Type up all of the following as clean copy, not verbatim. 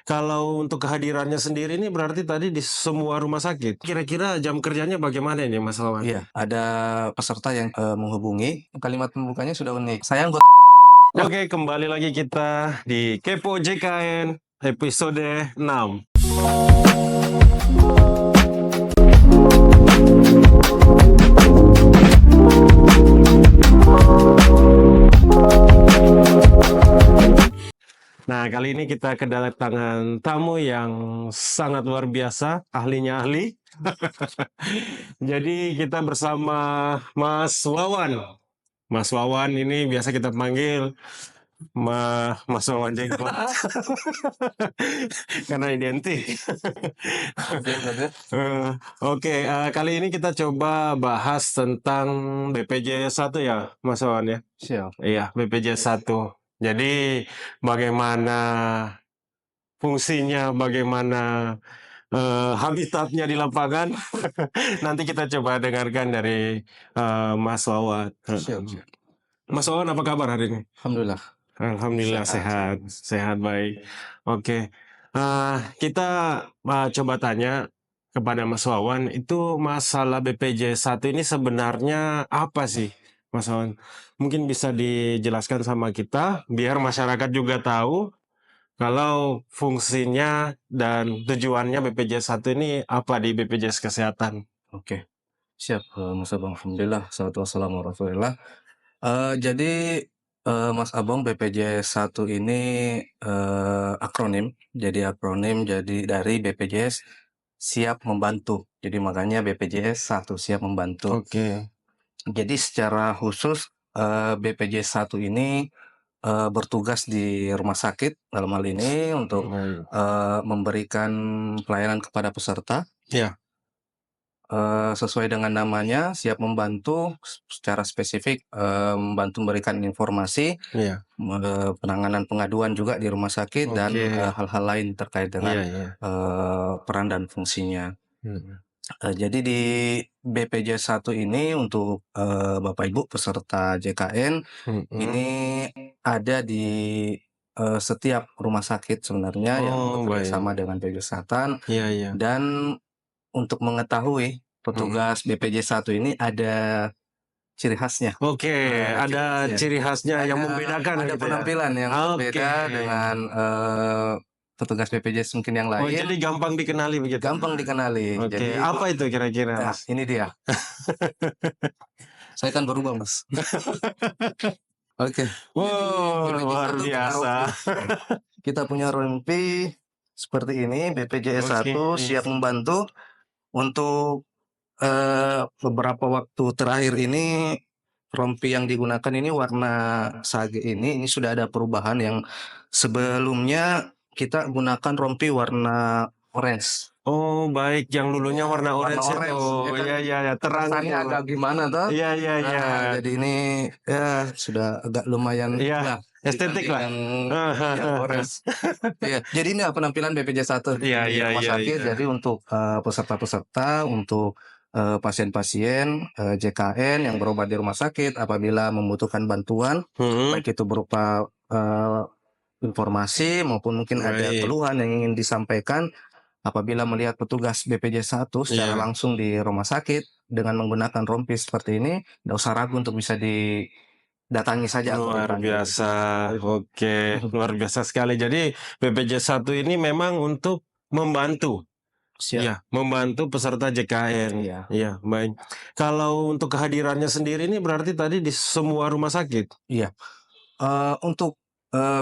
Kalau untuk kehadirannya sendiri ini berarti tadi di semua rumah sakit. Kira-kira jam kerjanya bagaimana ini Mas Wawan? Iya, ada peserta yang, menghubungi, kalimat pembukanya sudah unik, "Saya anggota." Oke, kembali lagi kita di Kepo JKN episode 6. Nah, kali ini kita kedatangan tamu yang sangat luar biasa, ahlinya ahli. Jadi kita bersama Mas Wawan. Mas Wawan ini biasa kita panggil Mas Wawan Jenggot. Karena identik. Kali ini kita coba bahas tentang BPJS 1 ya, Mas Wawan ya? Siap. Iya, BPJS 1. Jadi bagaimana fungsinya, bagaimana habitatnya di lapangan. Nanti kita coba dengarkan dari Mas Wawan. Siap. Mas Wawan apa kabar hari ini? Alhamdulillah. Alhamdulillah sehat, sehat baik. Oke, kita coba tanya kepada Mas Wawan, itu masalah BPJS 1 ini sebenarnya apa sih, Mas Wawan? Mungkin bisa dijelaskan sama kita, biar masyarakat juga tahu kalau fungsinya dan tujuannya BPJS 1 ini apa di BPJS Kesehatan. Oke, siap, Mas Abang. Alhamdulillah, salatu wassalamu ala Rasulillah. Jadi, Mas Abang, BPJS 1 ini, akronim. Jadi dari BPJS Siap Membantu. Jadi makanya BPJS 1 Siap Membantu. Oke. Jadi secara khusus, BPJS 1 ini, bertugas di rumah sakit dalam hal ini untuk, memberikan pelayanan kepada peserta. Ya. Sesuai dengan namanya, siap membantu, secara spesifik, membantu memberikan informasi, Iya. penanganan pengaduan juga di rumah sakit dan, Oke. hal-hal lain terkait dengan, Iya, iya. peran dan fungsinya. Mhm. Jadi di BPJS 1 ini untuk, Bapak Ibu peserta JKN, Mhm. ini ada di, setiap rumah sakit sebenarnya yang Oh, bekerja baik. sama dengan BPJS Kesehatan. Iya, iya. Dan untuk mengetahui petugas BPJS 1 ini ada ciri khasnya. Oke, ada ciri khasnya yang membedakan Ada gitu ya? penampilan yang Oke. berbeda dengan, petugas BPJS mungkin yang Oh, lain. jadi gampang dikenali begitu? Gampang dikenali. Oke, Jadi, apa itu kira-kira, nah Mas? ini dia. Saya kan berubah, Mas. Oke. Wow, Jadi luar BPJS 1 punya biasa. rompi. Kita punya rompi seperti ini, BPJS 1 Oke. Siap Membantu. Untuk, beberapa waktu terakhir ini, rompi yang digunakan ini warna sage ini sudah ada perubahan yang sebelumnya kita gunakan rompi warna orange. Oh, baik, yang dulunya warna Warna orange itu. orange, ya kan? Iya, iya, iya, terang Kesannya itu. agak gimana toh? Iya, iya, iya. Jadi ini ya sudah agak lumayan Iya, lah estetik lah. yang orange. Iya, jadi ini penampilan BPJS 1 di Iya, iya, rumah iya, sakit. iya. Jadi untuk, peserta-peserta, untuk, pasien-pasien, JKN yang berobat di rumah sakit apabila membutuhkan bantuan, baik itu berupa, informasi maupun mungkin ada Baik. keluhan yang ingin disampaikan, apabila melihat petugas BPJS 1 secara Iya. langsung di rumah sakit dengan menggunakan rompi seperti ini, nggak usah ragu untuk bisa didatangi saja atau Luar dipanggil. biasa. Oke, luar biasa sekali. Jadi BPJS 1 ini memang untuk membantu. Siap. Iya, membantu peserta JKN. Iya. Iya, baik. Kalau untuk kehadirannya sendiri ini berarti tadi di semua rumah sakit? Iya. Untuk,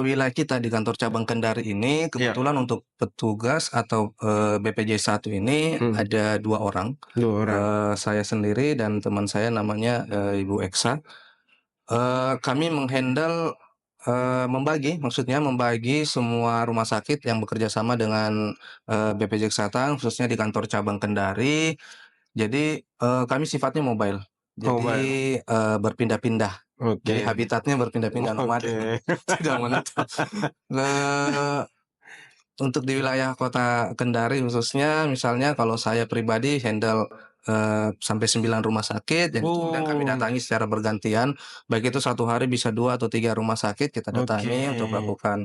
wilayah kita di kantor cabang Kendari ini, kebetulan untuk petugas atau, BPJS 1 ini ada 2 orang. 2 orang. Saya sendiri dan teman saya namanya, Ibu Eksa. Kami menghandle, membagi semua rumah sakit yang bekerja sama dengan, BPJS Kesehatan, khususnya di kantor cabang Kendari. Jadi, kami sifatnya mobile. Jadi, Mobile. berpindah-pindah. Jadi Oke. habitatnya berpindah-pindah, nomaden. Oke. Tidak menetap. Untuk di wilayah kota Kendari khususnya, misalnya kalau saya pribadi handle, sampai 9 rumah sakit, dan kemudian kami Oh. datangi secara bergantian, baik itu 1 hari bisa 2 atau 3 rumah sakit kita datangi untuk Oke. melakukan,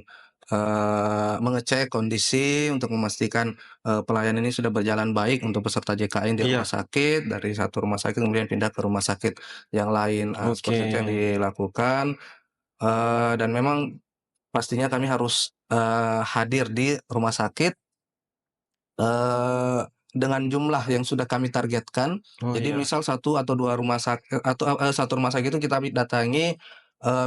mengecek kondisi untuk memastikan, pelayanan ini sudah berjalan baik untuk peserta JKN di rumah Iya, sakit, dari satu rumah sakit kemudian pindah ke rumah sakit yang lain, oke. seperti itu yang dilakukan, dan memang pastinya kami harus, hadir di rumah sakit dengan jumlah yang sudah kami targetkan. Oh, Jadi iya. misal satu atau 2 rumah sakit atau, 1 rumah sakit itu kita datangi,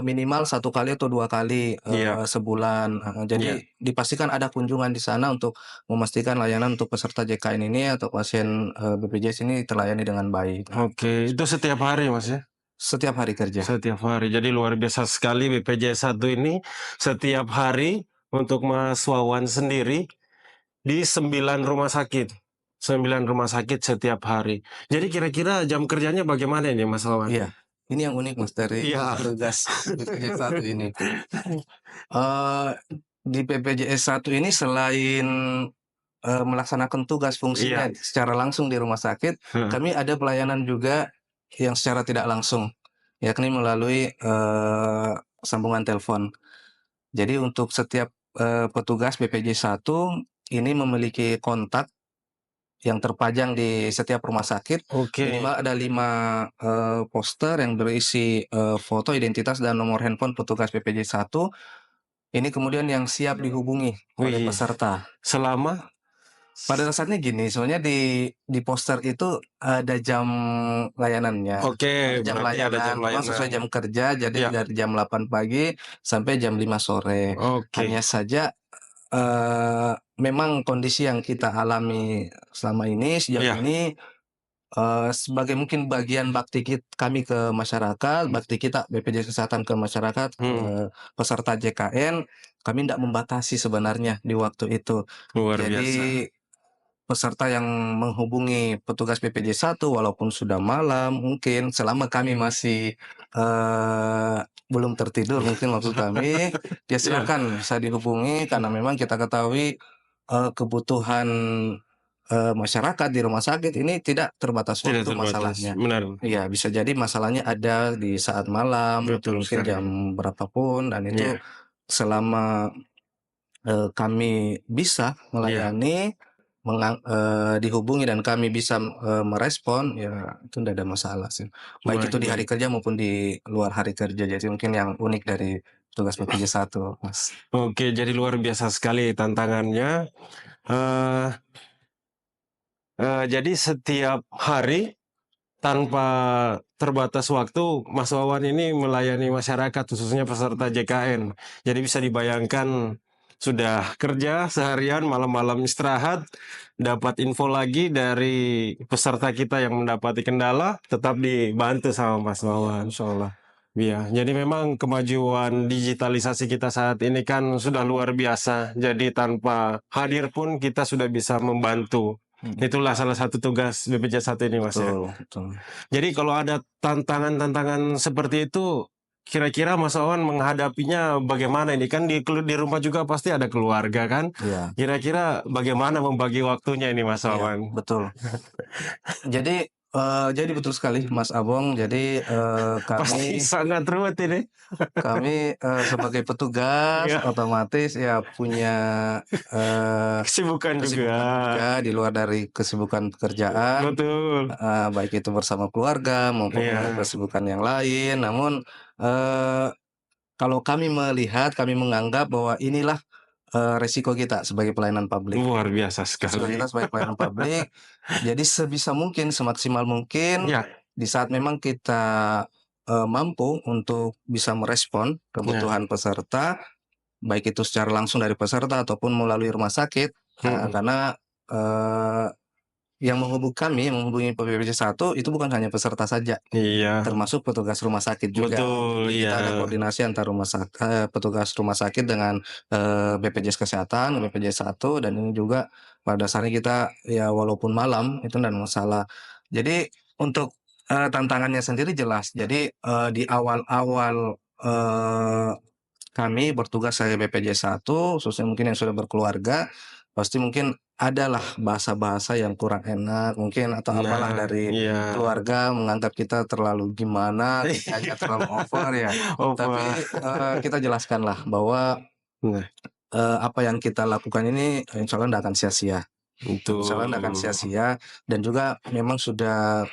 minimal 1 kali atau 2 kali, Iya, sebulan, heeh. Jadi iya. dipastikan ada kunjungan di sana untuk memastikan layanan untuk peserta JKN ini atau pasien, BPJS ini terlayani dengan baik. Nah, Oke, itu setiap hari, Mas, ya? setiap hari kerja. Setiap hari. Jadi luar biasa sekali BPJS 1 ini setiap hari untuk Mas Wawan sendiri di 9 rumah sakit. 9 rumah sakit setiap hari. Jadi kira-kira jam kerjanya bagaimana ini Mas Wawan? Iya, ini yang unik Mas dari Iya. petugas BPJS 1 ini. Eee, di BPJS 1 ini selain melaksanakan tugas fungsinya Iya, secara langsung di rumah sakit, heeh. kami ada pelayanan juga yang secara tidak langsung, yakni melalui, sambungan telepon. Jadi untuk setiap, petugas BPJ 1 ini memiliki kontak yang terpajang di setiap rumah sakit, Oke. minimal ada 5 poster yang berisi, foto, identitas, dan nomor handphone petugas BPJ 1. Ini kemudian yang siap dihubungi oleh Wih, peserta. selama Pada dasarnya gini, soalnya di poster itu ada jam layanannya, oke, jam berarti ada jam layanan, memang layanan. sesuai jam kerja, jadi Ya, dari jam 8 pagi sampai jam 5 sore. oke. Hanya saja, memang kondisi yang kita alami selama ini, sejauh Iya, ini, sebagai mungkin bagian bakti kami ke masyarakat, bakti kita BPJS Kesehatan ke masyarakat, hmm, peserta JKN, kami tidak membatasi sebenarnya di waktu itu. luar biasa. Jadi peserta yang menghubungi petugas BPJ 1 walaupun sudah malam mungkin selama kami masih, eee, belum tertidur mungkin maksud kami, ya Iya, silakan bisa dihubungi karena memang kita ketahui, kebutuhan, masyarakat di rumah sakit ini tidak terbatas tidak waktu terbatas, masalahnya. benar, Iya, bisa jadi masalahnya ada di saat malam atau betul mungkin sekali. jam berapa pun dan itu Iya, selama kami bisa iya, melayani, dihubungi dan kami bisa, merespon, ya itu tidak ada masalah sih. Baik itu baik, di hari baik. kerja maupun di luar hari kerja. Jadi mungkin yang unik dari tugas BPJ 1, Mas. Oke, jadi luar biasa sekali tantangannya. Eee jadi setiap hari tanpa terbatas waktu, Mas Wawan ini melayani masyarakat, khususnya peserta JKN. Jadi bisa dibayangkan sudah kerja seharian, malam-malam istirahat, dapat info lagi dari peserta kita yang mendapati kendala, tetap dibantu sama Mas Iya, Wawan. insyaallah. Iya, jadi memang kemajuan digitalisasi kita saat ini kan sudah luar biasa. Jadi tanpa hadir pun kita sudah bisa membantu. Mhm, Itulah salah satu tugas BPJS 1 ini, Mas, ya. betul betul. Jadi kalau ada tantangan-tantangan seperti itu, kira-kira Mas Wawan menghadapinya bagaimana ini? Kan di rumah juga pasti ada keluarga kan? Iya Kira-kira bagaimana membagi waktunya ini, Mas iya, Wawan? betul. Jadi betul sekali Mas Abong, jadi, Pasti kami sangat ruwet ini. kami, sebagai petugas Iya, otomatis ya punya, eee, kesibukan juga. kesibukan juga di luar dari kesibukan pekerjaan, Betul. baik itu bersama keluarga maupun Iya, kesibukan yang lain. Namun, eee, kalau kami melihat, kami menganggap bahwa inilah, resiko kita sebagai pelayanan publik. luar biasa Resiko sekali. kita sebagai pelayanan publik, jadi sebisa mungkin, semaksimal mungkin, Ya, di saat memang kita, mampu untuk bisa merespon ya, kebutuhan peserta, baik itu secara langsung dari peserta ataupun melalui rumah sakit, mhm. karena, eee, yang menghubungi BPJS 1 itu bukan hanya peserta saja, Iya, termasuk petugas rumah sakit juga. betul, Jadi iya, kita ada koordinasi antar petugas rumah sakit dengan, BPJS Kesehatan, BPJS 1 dan ini juga pada dasarnya kita ya walaupun malam itu tidak masalah. Jadi untuk, tantangannya sendiri jelas. Jadi, di awal-awal, kami bertugas sebagai BPJS 1, khususnya mungkin yang sudah berkeluarga, pasti mungkin adalah bahasa-bahasa yang kurang enak mungkin atau apalah nah, dari iya. keluarga menganggap kita terlalu gimana, tingkahnya terlalu over ya. Opa, Tapi, kita jelaskanlah bahwa nah, apa yang kita lakukan ini insya Allah nggak akan sia-sia. Insya Allah nggak akan Betul. sia-sia dan juga memang sudah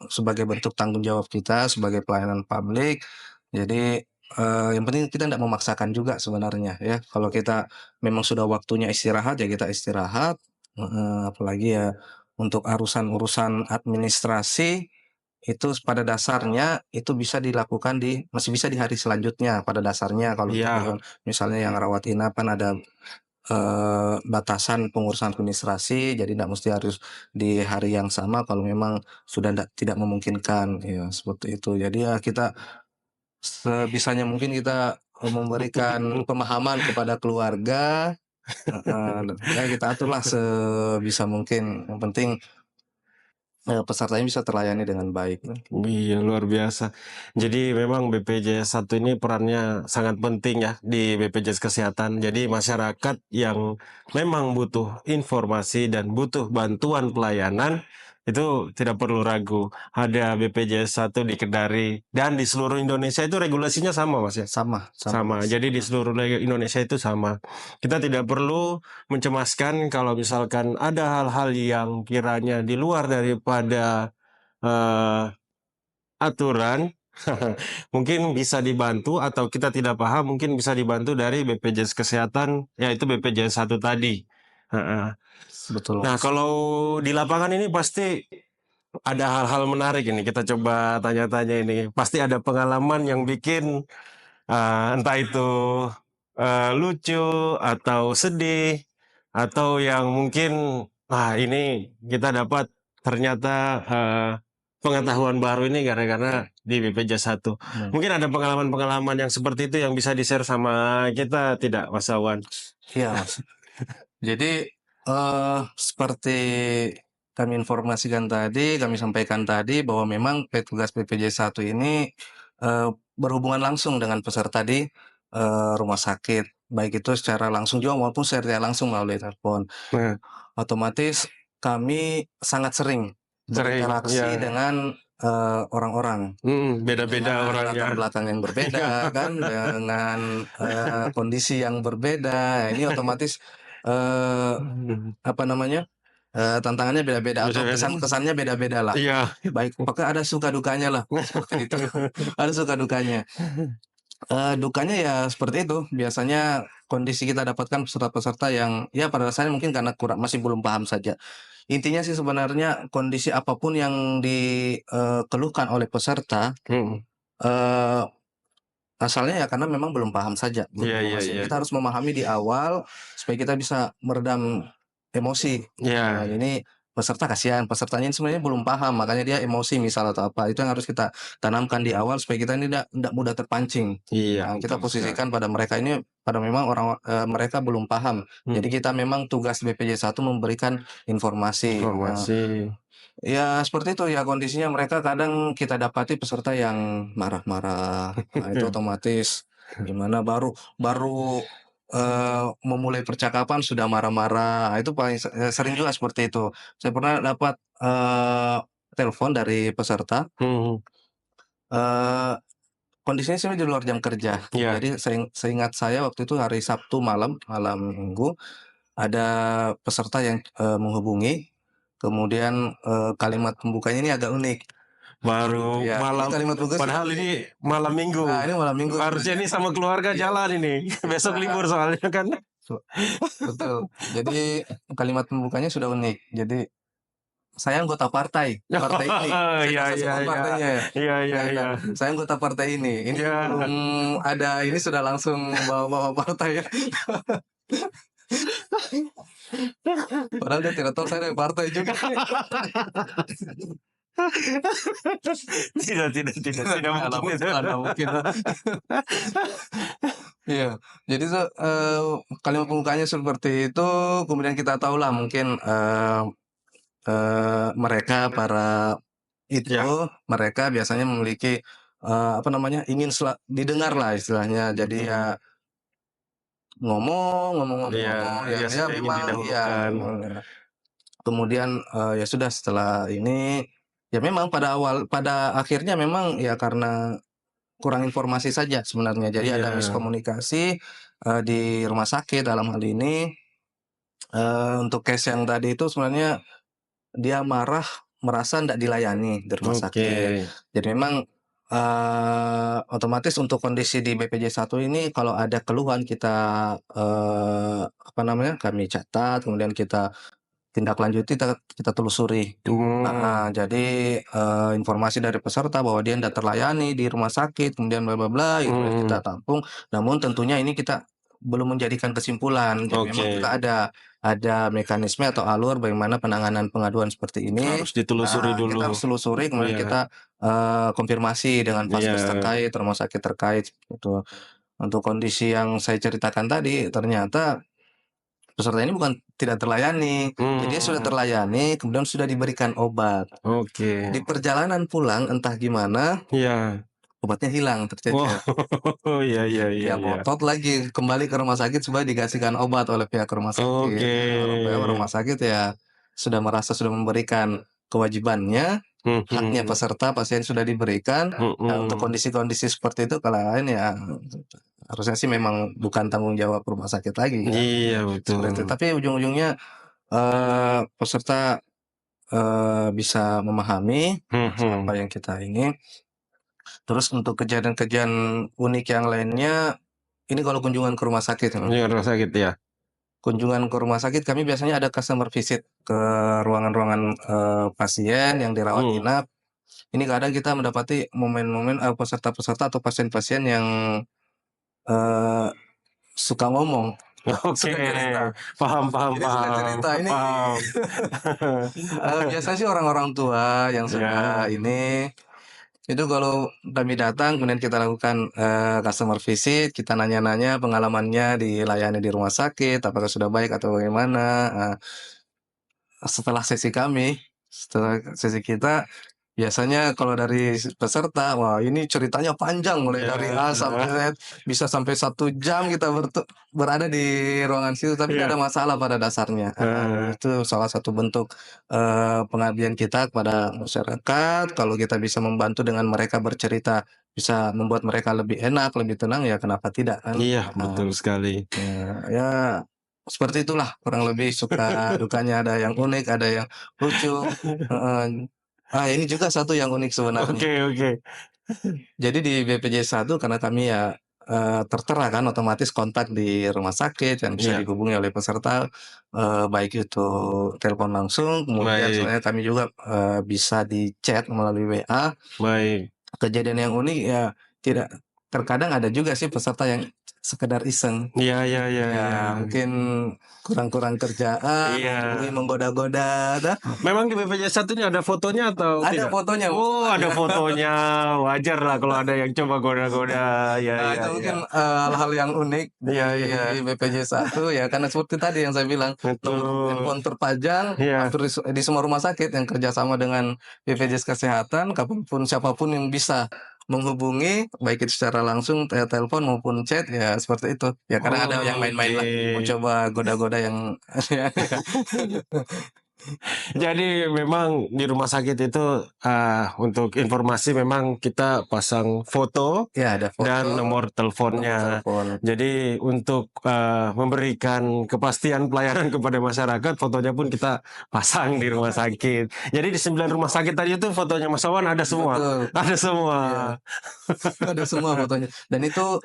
sebagai bentuk tanggung jawab kita sebagai pelayanan publik. Jadi, yang penting kita nggak memaksakan juga sebenarnya ya. Kalau kita memang sudah waktunya istirahat, ya kita istirahat, heeh, apalagi ya untuk urusan-urusan administrasi itu pada dasarnya itu bisa dilakukan masih bisa di hari selanjutnya pada dasarnya kalau untuk Iya, misalnya yang rawat inap kan ada batasan pengurusan administrasi, jadi nggak mesti harus di hari yang sama kalau memang sudah tidak memungkinkan, ya seperti itu. Jadi ya kita sebisanya mungkin kita, memberikan pemahaman kepada keluarga, heeh, ya kita aturlah sebisa mungkin, yang penting, pesertanya bisa terlayani dengan baik. iya luar biasa. Jadi memang BPJS 1 ini perannya sangat penting ya di BPJS Kesehatan. Jadi masyarakat yang memang butuh informasi dan butuh bantuan pelayanan itu tidak perlu ragu. Ada BPJS 1 di Kendari dan di seluruh Indonesia itu regulasinya sama, Mas ya? Sama sama Sama. Mas, Jadi di seluruh Indonesia itu sama. Kita tidak perlu mencemaskan kalau misalkan ada hal-hal yang kiranya di luar daripada eh, aturan, mungkin bisa dibantu atau kita tidak paham mungkin bisa dibantu dari BPJS Kesehatan, yaitu BPJS 1 tadi. Heeh. betul Nah, Mas. kalau di lapangan ini pasti ada hal-hal menarik ini. Kita coba tanya-tanya ini. Pasti ada pengalaman yang bikin entah itu lucu atau sedih atau yang mungkin ini kita dapat ternyata pengetahuan baru ini gara-gara di BPJS 1. Mmm, Mungkin ada pengalaman-pengalaman yang seperti itu yang bisa di-share sama kita tidak, Mas Awan? iya Mas. Jadi, seperti kami sampaikan tadi bahwa memang petugas BPJS 1 ini, berhubungan langsung dengan peserta di, rumah sakit, baik itu secara langsung juga maupun secara tidak langsung melalui telepon. Nah, Otomatis kami sangat sering sering berinteraksi ya, dengan, orang-orang beda-beda dengan orangnya. latar belakang yang berbeda kan, dengan, kondisi yang berbeda. Ini otomatis, eee apa namanya, tantangannya beda-beda atau Beda-beda. kesan-kesannya beda-bedalah. Iya. Baik pokoknya ada suka dukanya lah, seperti itu. Ada suka dukanya. Dukanya ya seperti itu, biasanya kondisi kita dapatkan peserta-peserta yang ya pada dasarnya mungkin karena masih belum paham saja. Intinya sih sebenarnya kondisi apapun yang dikeluhkan oleh peserta, Mhm. eee, asalnya ya karena memang belum paham saja, Iya belum iya menguasai. iya. Kita harus memahami di awal supaya kita bisa meredam emosi. Iya, Ini peserta kasihan, pesertanya ini sebenarnya belum paham, makanya dia emosi misal atau apa. Itu yang harus kita tanamkan di awal supaya kita ini ndak mudah terpancing. iya Kita betul sekali. posisikan pada mereka ini pada memang mereka belum paham. Jadi Mhm, kita memang tugas BPJS 1 memberikan informasi. informasi. Ya seperti itu ya kondisinya mereka kadang kita dapati peserta yang marah-marah. Nah itu otomatis gimana baru baru, memulai percakapan sudah marah-marah. Nah, itu paling sering juga seperti itu. Saya pernah dapat, telepon dari peserta, Mhm, eee, kondisinya sebenarnya di luar jam kerja. iya. Jadi seingat saya waktu itu hari Sabtu malam, malam Minggu, ada peserta yang, menghubungi, kemudian, kalimat pembukanya ini agak unik. Baru Ya, ini malam kalimat bagus padahal ini malam Minggu. ini malam Minggu Harusnya sebenarnya. ini sama keluarga Iya, jalan ini. Besok nah, libur soalnya kan. betul. Jadi kalimat pembukanya sudah unik. Jadi, "Saya anggota partai, partai ini." Saya Iya nggak usah iya sebut iya. partainya ya. Iya iya Nah iya. nah, "Saya anggota partai ini." Ini Iya. belum ada ini sudah langsung bawa-bawa partai ya. Padahal dia tidak tahu saya dari partai juga. Tidak Mana mungkin itu. mana mungkin. Iya, jadi kalimat pembukanya seperti itu, kemudian kita tahulah mungkin, mereka para Ya. mereka biasanya memiliki, apa namanya, ingin didengarlah istilahnya. Jadi Mhm. ya ngomong ngomong ngomong Iya, ngomong yang iya ya ingin memang ya didahulukan. kemudian, ya sudah setelah ini, ya memang pada akhirnya memang ya karena kurang informasi saja sebenarnya. Jadi ada Iya. miskomunikasi di rumah sakit dalam hal ini, untuk case yang tadi itu sebenarnya dia marah, merasa ndak dilayani di rumah Oke. sakit. Jadi memang, otomatis untuk kondisi di BPJ 1 ini kalau ada keluhan kita, apa namanya, kami catat, kemudian kita tindak lanjuti, kita telusuri. Heeh, Hmm. jadi, informasi dari peserta bahwa dia ndak terlayani di rumah sakit, kemudian bla bla bla gitu ya, kita Mhm. tampung. Namun tentunya ini kita belum menjadikan kesimpulan. Jadi memang Oke. kita ada mekanisme atau alur bagaimana penanganan pengaduan seperti ini. Harus ditelusuri Nah, kita harus dulu. telusuri kemudian Iya. kita, konfirmasi dengan vaskes Iya. terkait, rumah sakit terkait, gitu. Untuk kondisi yang saya ceritakan tadi, ternyata peserta ini bukan tidak terlayani. Jadi dia sudah Mhm. terlayani, kemudian sudah diberikan obat. Oke. Di perjalanan pulang entah gimana, Iya. obatnya hilang, Oh, tercecer. iya iya iya Dia iya. ngotot lagi kembali ke rumah sakit supaya dikasihkan obat oleh pihak rumah sakit. Oke. Rumah sakit ya sudah merasa sudah memberikan kewajibannya, haknya Mhm. peserta, pasien sudah diberikan. Nah, untuk Mhm. kondisi-kondisi seperti itu kalau lain ya harusnya sih memang bukan tanggung jawab rumah sakit lagi kan, Iya, seperti itu. betul. Tapi ujung-ujungnya, peserta, bisa memahami maksud apa Mhm. yang kita ini. Terus untuk kejadian-kejadian unik yang lainnya, ini kalau kunjungan ke rumah sakit, Iya, rumah sakit ya? kunjungan ke rumah sakit kami biasanya ada customer visit ke ruangan-ruangan, pasien yang dirawat Mmm. inap. Ini kadang kita mendapati momen-momen, peserta-peserta atau pasien-pasien yang, eee, suka ngomong, Oke, suka cerita. paham paham Jadi suka paham, cerita ini, paham. biasanya sih orang-orang tua yang sudah Ya, ini. Itu kalau kami datang kemudian kita lakukan, customer visit, kita nanya-nanya pengalamannya dilayani di rumah sakit, apakah sudah baik atau bagaimana, setelah sesi kami, setelah sesi kita, biasanya kalau dari peserta, wah ini ceritanya panjang mulai dari A sampai ya, Z, bisa sampai 1 jam kita berada di ruangan situ, tapi tidak iya, ada masalah pada dasarnya. heeh, Itu salah satu bentuk, pengabdian kita kepada masyarakat. Kalau kita bisa membantu dengan mereka bercerita, bisa membuat mereka lebih enak, lebih tenang, ya kenapa tidak kan? iya, Heeh, betul sekali. ya seperti itulah kurang lebih suka dukanya, ada yang unik, ada yang lucu, heeh. Ini juga satu yang unik sebenarnya. Oke oke, Jadi di BPJS 1 karena kami ya, tertera kan otomatis kontak di rumah sakit yang bisa iya, dihubungi oleh peserta, baik itu telepon langsung, kemudian baik sebenarnya kami juga, bisa di-chat melalui WA. baik. Kejadian yang unik ya tidak terkadang ada juga sih peserta yang sekedar iseng. Iya iya iya iya. Ya mungkin kurang-kurang kerjaan, menghubungi Iya. menggoda-goda, Memang di BPJS 1 ini ada fotonya atau ada tidak? fotonya Oh, ada masalahnya. fotonya, wajarlah kalau ada yang coba goda-goda, ya Nah, ya itu ya. mungkin, hal-hal yang unik di Iya iya, BPJ 1 ya, karena seperti tadi yang saya bilang, nomor betul. handphone terpajang Iya, hampir di semua rumah sakit yang kerjasama dengan BPJS Kesehatan, kapan pun siapapun yang bisa menghubungi, baik itu secara langsung, telepon maupun chat, ya seperti itu. Ya kadang ada yang main-main oke. lah, mau coba goda-goda yang Jadi memang di rumah sakit itu, untuk informasi memang kita pasang foto ya ada foto, dan nomor nomor teleponnya. telepon. Jadi untuk, memberikan kepastian pelayanan kepada masyarakat, fotonya pun kita pasang di rumah sakit. Jadi di 9 rumah sakit tadi itu fotonya Mas Wawan ada semua? Betul, Ada semua? iya. Ada semua fotonya dan itu,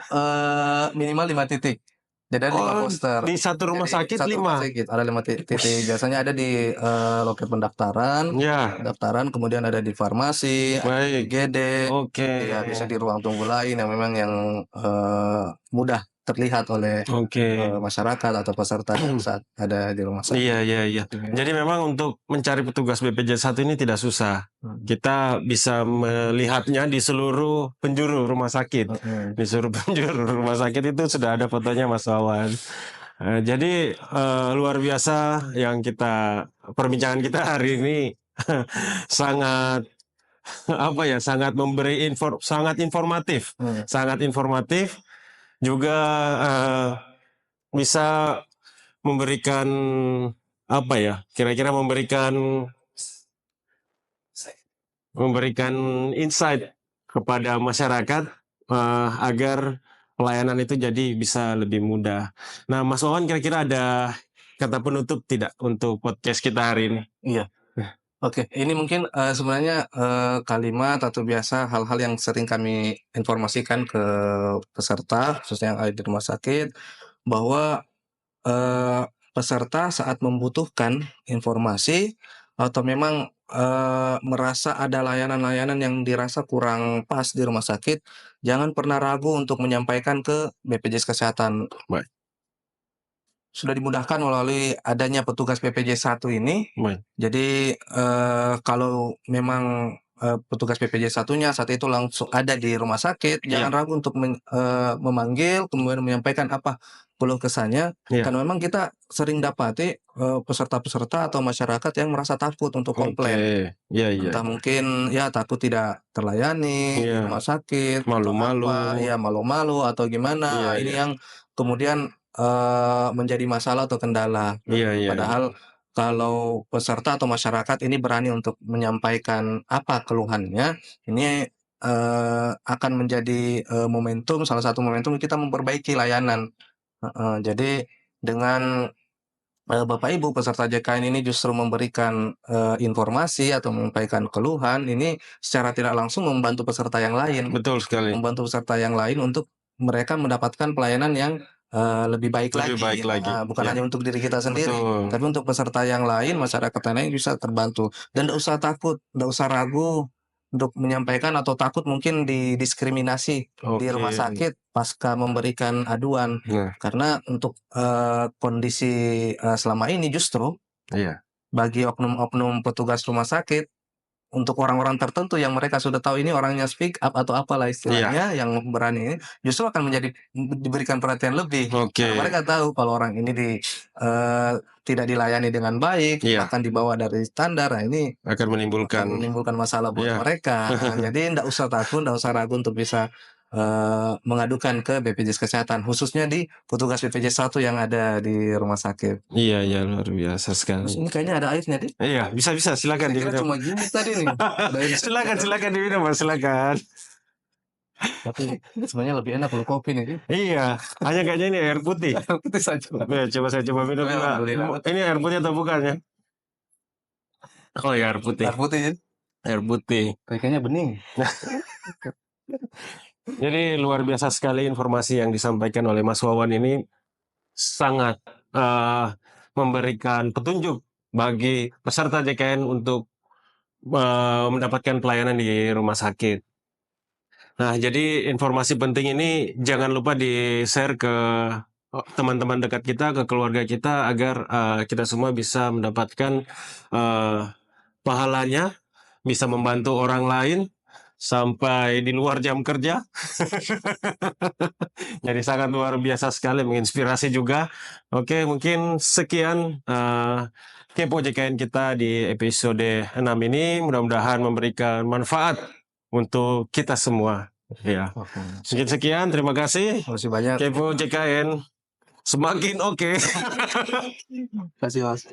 minimal 5 titik. Jadi ada 5 Oh, poster. di satu rumah Jadi sakit satu rumah 5? sakit ada 5 titik. Wih, Biasanya ada di, loket ya, pendaftaran, kemudian ada di farmasi, ada di baik. IGD, Oke, ya bisa di ruang tunggu lain yang memang yang, mudah terlihat oleh, oke. masyarakat atau peserta saat ada di rumah Iya sakit. iya iya. Jadi memang untuk mencari petugas BPJS 1 ini tidak susah. Mhm, Kita bisa melihatnya di seluruh penjuru rumah sakit. mhm. Di seluruh penjuru rumah sakit itu sudah ada fotonya Mas Wawan. Jadi, luar biasa yang perbincangan kita hari ini sangat, apa ya, Mhm. sangat informatif, juga, eee, bisa memberikan, apa ya, kira-kira memberikan insight kepada masyarakat, agar pelayanan itu jadi bisa lebih mudah. Nah, Mas Wawan kira-kira ada kata penutup tidak untuk podcast kita hari ini? Iya. Oke, ini mungkin, sebenarnya, kalimat atau biasa hal-hal yang sering kami informasikan ke peserta, khususnya yang ada di rumah sakit, bahwa, peserta saat membutuhkan informasi atau memang, merasa ada layanan-layanan yang dirasa kurang pas di rumah sakit, jangan pernah ragu untuk menyampaikan ke BPJS Kesehatan. Baik, Sudah dimudahkan melalui adanya petugas BPJS 1 ini. baik. Jadi, kalau memang, petugas BPJS 1-nya saat itu langsung ada di rumah sakit, Iya, jangan ragu untuk memanggil, kemudian menyampaikan apa keluh kesahnya, iya. karena memang kita sering dapati, peserta-peserta atau masyarakat yang merasa takut untuk Oke. komplain. Iya, iya. Entah mungkin ya takut tidak terlayani di Iya, rumah sakit atau malu-malu. apa, ya malu-malu atau Iya, gimana. Ini iya. yang kemudian, menjadi masalah atau kendala. Iya, iya, iya. Padahal kalau peserta atau masyarakat ini berani untuk menyampaikan apa keluhannya, ini, akan menjadi, momentum, salah satu momentum kita memperbaiki layanan. Heeh, jadi dengan Bapak Ibu peserta JKN ini justru memberikan, informasi atau menyampaikan keluhan, ini secara tidak langsung membantu peserta yang lain. Betul sekali. Membantu peserta yang lain untuk mereka mendapatkan pelayanan yang, lebih baik Lebih lagi, baik lagi. bukan Ya, hanya untuk diri kita sendiri, betul. tapi untuk peserta yang lain, masyarakat yang lain bisa terbantu. Dan ndak usah takut, ndak usah ragu untuk menyampaikan atau takut mungkin didiskriminasi di Oke. rumah sakit pasca memberikan aduan. Nah, Karena untuk, kondisi, selama ini justru iya. bagi oknum-oknum petugas rumah sakit, untuk orang-orang tertentu yang mereka sudah tahu ini orangnya speak up atau apalah Iya. istilahnya, yang berani ini, justru akan diberikan perhatian lebih. Karena Oke. mereka tahu kalau orang ini tidak dilayani dengan baik, Iya, bahkan di bawah dari standar, nah ini akan akan menimbulkan. menimbulkan masalah buat Iya. mereka. Jadi ndak usah takut, ndak usah ragu untuk bisa, mengadukan ke BPJS Kesehatan, khususnya di petugas BPJS 1 yang ada di rumah sakit. Iya, iya, luar biasa Terus sekali. ini kayaknya ada airnya, Dik. Iya, bisa, silakan Saya kira diminum. cuma gini tadi nih, ada air Silakan diminum, Mas, silakan. tapi sebenarnya lebih enak kalau kopi nih, Dik. Iya, hanya kayaknya ini air putih. Air putih saja. Ya, coba saya coba minum Tapi juga. alhamdulillah. Ini air putih atau bukan ya? Oh ya, air putih. Air putih, Dik. Air putih. Kayaknya bening. Jadi luar biasa sekali informasi yang disampaikan oleh Mas Wawan ini sangat memberikan petunjuk bagi peserta JKN untuk mendapatkan pelayanan di rumah sakit. Nah, jadi informasi penting ini jangan lupa di-share ke teman-teman dekat kita, ke keluarga kita agar kita semua bisa mendapatkan pahalanya, bisa membantu orang lain sampai di luar jam kerja. Jadi sangat luar biasa sekali, menginspirasi juga. Oke, mungkin sekian Kepo JKN kita di episode 6 ini. Mudah-mudahan memberikan manfaat untuk kita semua. Ya, Oke. sekian, terima kasih. Terima kasih banyak. Kepo JKN semakin oke. Terima kasih, Mas.